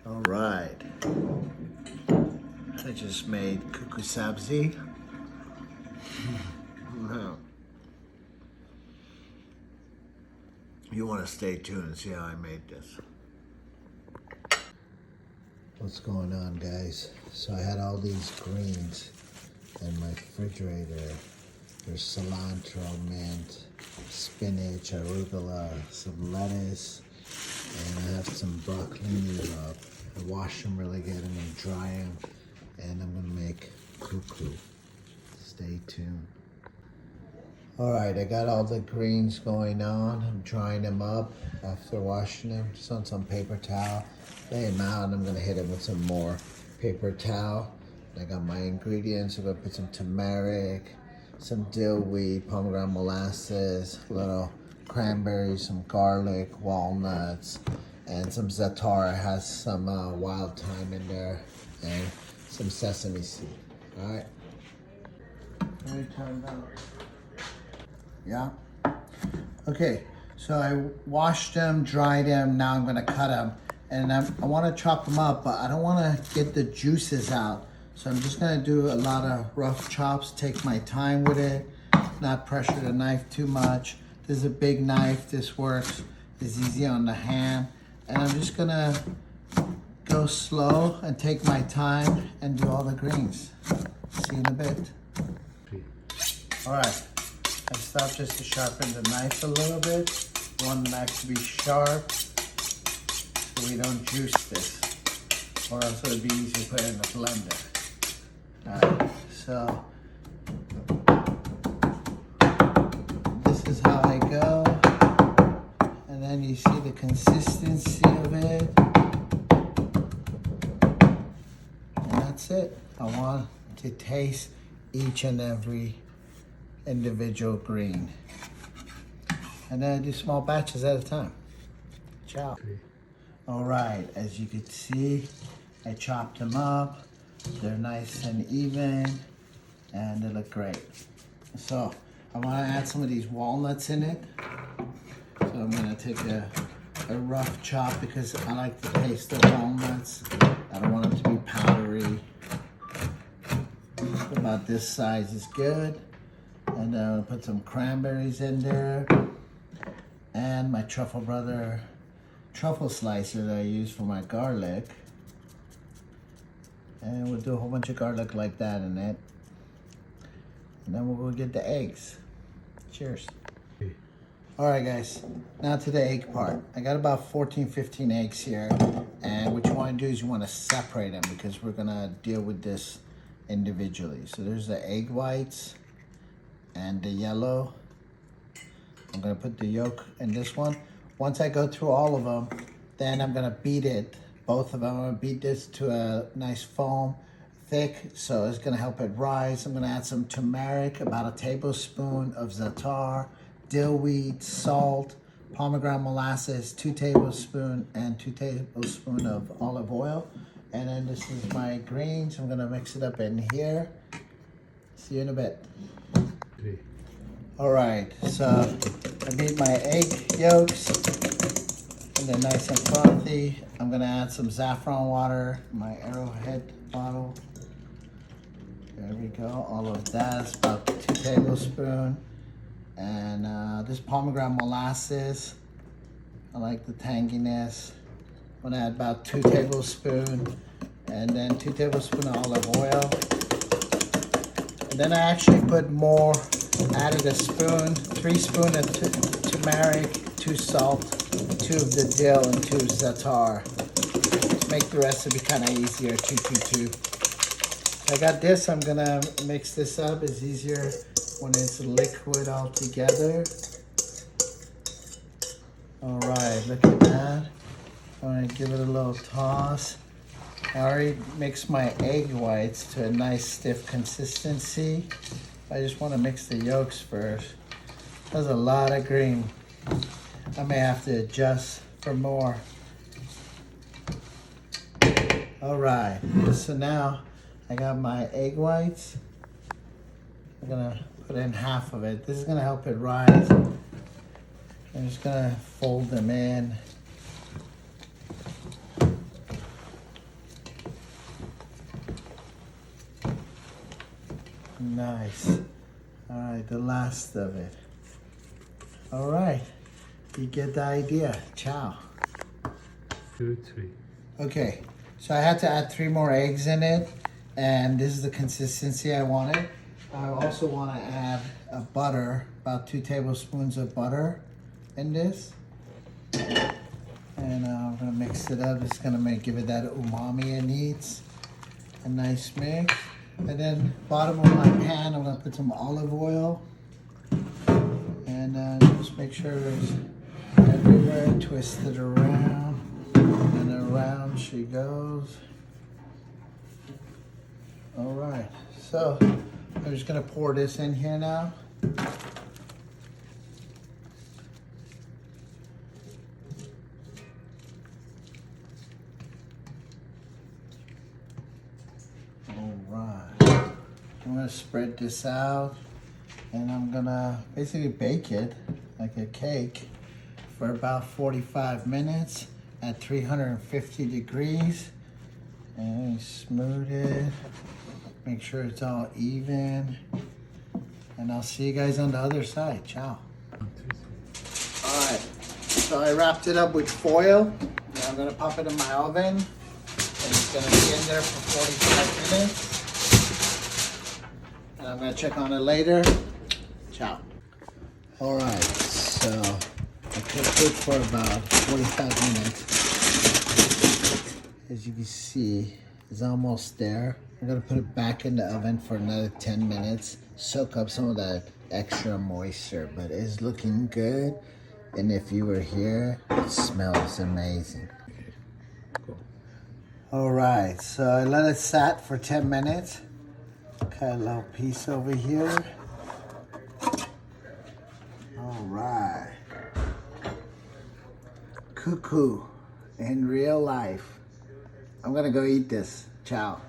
All right. I just made kuku sabzi. You want to stay tuned and see how I made this. What's going on, guys? So I had all these greens in my refrigerator. There's cilantro, mint, spinach, arugula, some lettuce, and I have some broccolini up. I wash them really good. I'm gonna dry them, and I'm gonna make kuku. Stay tuned. All right, I got all the greens going on. I'm drying them up after washing them, just on some paper towel. Lay them out, and I'm gonna hit them with some more paper towel. I got my ingredients. I'm gonna put some turmeric, some dill weed, pomegranate molasses, a little cranberries, some garlic, walnuts, and some za'atar. It has some wild thyme in there, and some sesame seed. All right. Let me turn that. Yeah. Okay. So I washed them, dried them. Now I'm gonna cut them, and I want to chop them up, but I don't want to get the juices out. So I'm just gonna do a lot of rough chops. Take my time with it, not pressure the knife too much. This is a big knife. This works. It's easy on the hand, and I'm just gonna go slow and take my time and do all the greens. See you in a bit. All right. I stopped just to sharpen the knife a little bit. I want the knife to be sharp so we don't juice this, or else it would be easy to put it in the blender. Alright, so this is how I go, and then you see the consistency of it, and that's it. I want to taste each and every individual green, and then I do small batches at a time. Ciao. All right, as you can see, I chopped them up. They're nice and even, and they look great. So I want to add some of these walnuts in it. So I'm gonna take a rough chop because I like the taste of walnuts. I don't want them to be powdery. About this size is good. And then I'll put some cranberries in there, and my Truffle Brother truffle slicer that I use for my garlic. And we'll do a whole bunch of garlic like that in it. And then we'll go get the eggs. Cheers. All right, guys, now to the egg part. I got about 14, 15 eggs here. And what you want to do is you want to separate them because we're gonna deal with this individually. So there's the egg whites and the yellow. I'm gonna put the yolk in this one. Once I go through all of them, then I'm gonna beat it, both of them. I'm gonna beat this to a nice foam, thick, so it's gonna help it rise. I'm gonna add some turmeric, about a tablespoon of za'atar, dill weed, salt, pomegranate molasses, 2 tablespoons, and 2 tablespoons of olive oil. And then this is my greens. I'm gonna mix it up in here. See you in a bit. All right, so I beat my egg yolks, and they're nice and frothy. I'm gonna add some saffron water, my Arrowhead bottle. There we go, all of that is about 2 tablespoons. And this pomegranate molasses, I like the tanginess. I'm gonna add about 2 tablespoons, and then 2 tablespoons of olive oil. And then I actually put more, added a spoon, 3 spoons of turmeric, 2 salt, 2 of the dill, and 2 za'atar. To make the recipe kind of easier, 2, 2, 2. So I got this, I'm gonna mix this up. It's easier when it's liquid all together. All right, look at that. I'm gonna give it a little toss. I already mixed my egg whites to a nice stiff consistency. I just want to mix the yolks first. That's a lot of green. I may have to adjust for more. All right, so now I got my egg whites. I'm gonna put in half of it. This is gonna help it rise. I'm just gonna fold them in. Nice. All right, the last of it. All right, you get the idea. Ciao. 2, 3. Okay, so I had to add 3 more eggs in it, and this is the consistency I wanted. I also want to add a butter, about 2 tablespoons of butter in this. And I'm gonna mix it up. It's gonna give it that umami it needs. A nice mix. And then bottom of my pan, I'm gonna put some olive oil. And just make sure it's everywhere, twist it around. And around she goes. All right, so I'm just gonna pour this in here now. Alright, I'm gonna spread this out and I'm gonna basically bake it like a cake for about 45 minutes at 350 degrees. And smooth it, make sure it's all even. And I'll see you guys on the other side. Ciao. Alright, so I wrapped it up with foil. And I'm gonna pop it in my oven. And it's gonna be in there for 45 minutes. And I'm gonna check on it later. Ciao. Alright, so I cooked it for about 45 minutes. As you can see, it's almost there. I'm gonna put it back in the oven for another 10 minutes. Soak up some of that extra moisture, but it's looking good. And if you were here, it smells amazing. All right, so I let it sat for 10 minutes. Cut a little piece over here. All right. Cuckoo in real life. I'm gonna go eat this. Ciao.